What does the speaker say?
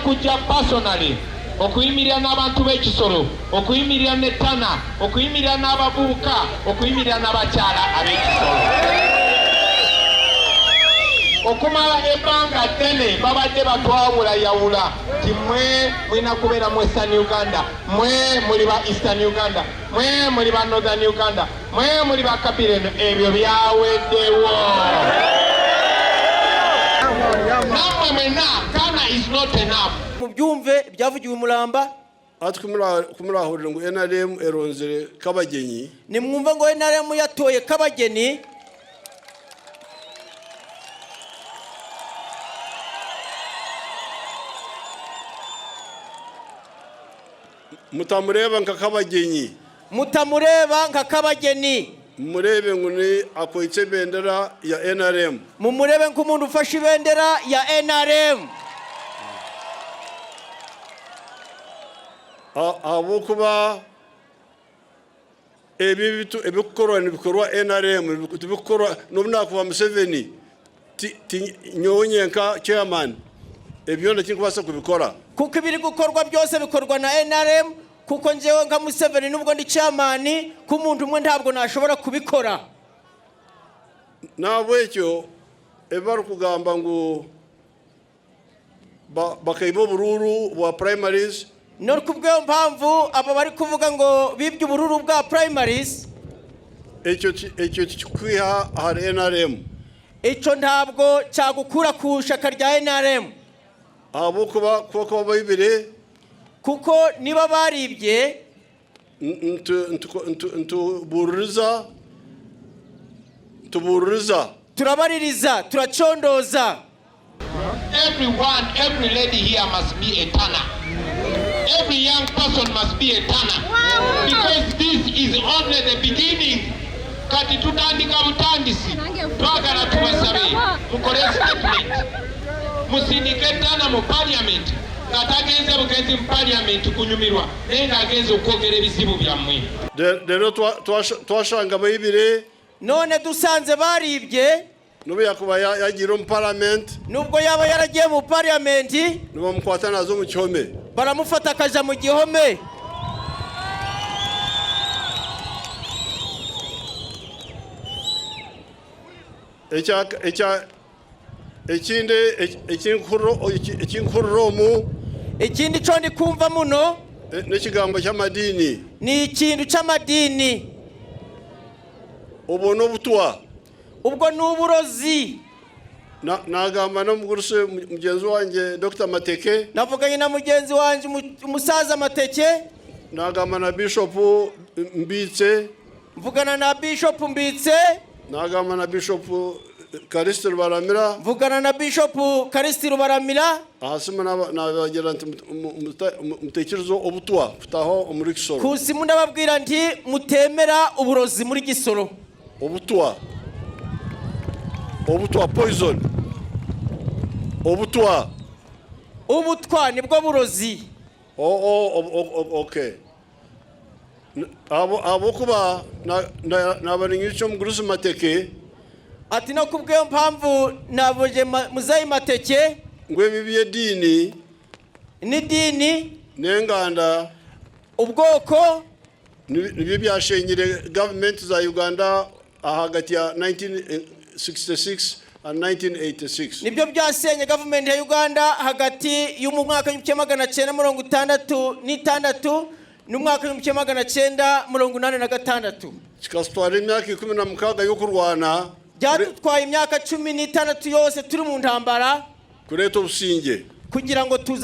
kujja personally okuyimirira n'abantu b'Ekisoro, okuyimirira n'Ettana, okuyimirira n'abavubuka, okuyimirira n'abakyala ab'Ekisoro. Okumala ebbanga ddene babadde batwawula yawula nti mwe mulina kubeera mu Eastern Uganda, mwe muli ba Eastern Uganda, mwe muli ba Northern Uganda, mwe muli ba Kapireno. Ebyo byaweddewo. Namwe mwena Ghana is not enough. Mubyumve byavugiwe Mulamba ati kumurahurira ngo NRM eronzere Kabagenyi. Nimwumva ngo NRM yatoye Kabageni. Mutamureba nka Kabagenyi. Mutamureba nka Kabageni. Murebe nguni akoitse bendera ya NRM. Mumurebe nk'umuntu ufashe ibendera ya NRM. Abukuba ebikorwa nibikorwa NRM bikorwa n'umwaka wa Museveni nyonyenka chairman ebyo ndakikubasa kubikora kuko ibiri gukorwa byose bikorwa na NRM kuko njewe nka Museveni nubwo ndi chairman k'umuntu umwe ntabwo nashobora kubikora. Nabwekyo ebaru kugamba ngo bakaibo bururu bwa primaries. Nor kubwo mpamvu aba bari kuvuga ngo bibye ubururu bwa primaries. Ekyo kikwiha har NRM. Icyo ntabwo cyagukura ku shaka rya NRM. Abo kuba bayibire kuko niba baribye tubururiza turabaririza turacondoza. Everyone, every lady here must be a Tana. Every young person must be a Tana. Because this is only the beginning. Kati tutandika butandisi twagala tubasabe mukole statement musindike Tana mu parliament katagenze bugenzi mu parliament kunyumirwa nenga agenze okwogera ebizibu byammwe. Lero twashanga bayibire none dusanze baribye nubu yakuba yagira mu parliament nubwo yaba yaragiye mu parliament nubu mukwata nazo mu gihome baramufata akaja mu gihome. Ikindi cyo ndi kumva muno n'ikigambo cy'amadini ni ikintu cy'amadini. Ubu n'ubutwa ubwo n'uburozi. Nagamba no muguruse mugenzi wanjye Dr. Mateke. Navuganye na mugenzi wanjye umusaza Mateke. Nagamba na Bishop Mbitse. Mvugana na Bishop Mbitse. Nagamba na Bishop Karisti Rubaramira. Mvugana na Bishop Karisti Rubaramira. Ahasima nabagira nti mutekerezo obutwa futaho muri Kisoro. Kusimu ndababwira nti mutemera uburozi muri Kisoro. Obutwa poison. Obutwa nibwo burozi. Okay. Abo kuba nabaringi cyo muguruze Mateke ati no kubwe mpamvu naboje muzayi Mateke ngwe bibiye dini ni dini nenganda ubwoko nibyo byashenyire government za Uganda hagati ya 1966 and 1986. Nibyo byasenye government ya Uganda hagati y'umwaka w'1966 n'umwaka w'1986. Kikastwara imyaka 16 yo kurwana. Byatwaye imyaka 16 yose turi mu ntambara kureto businge kugira ngo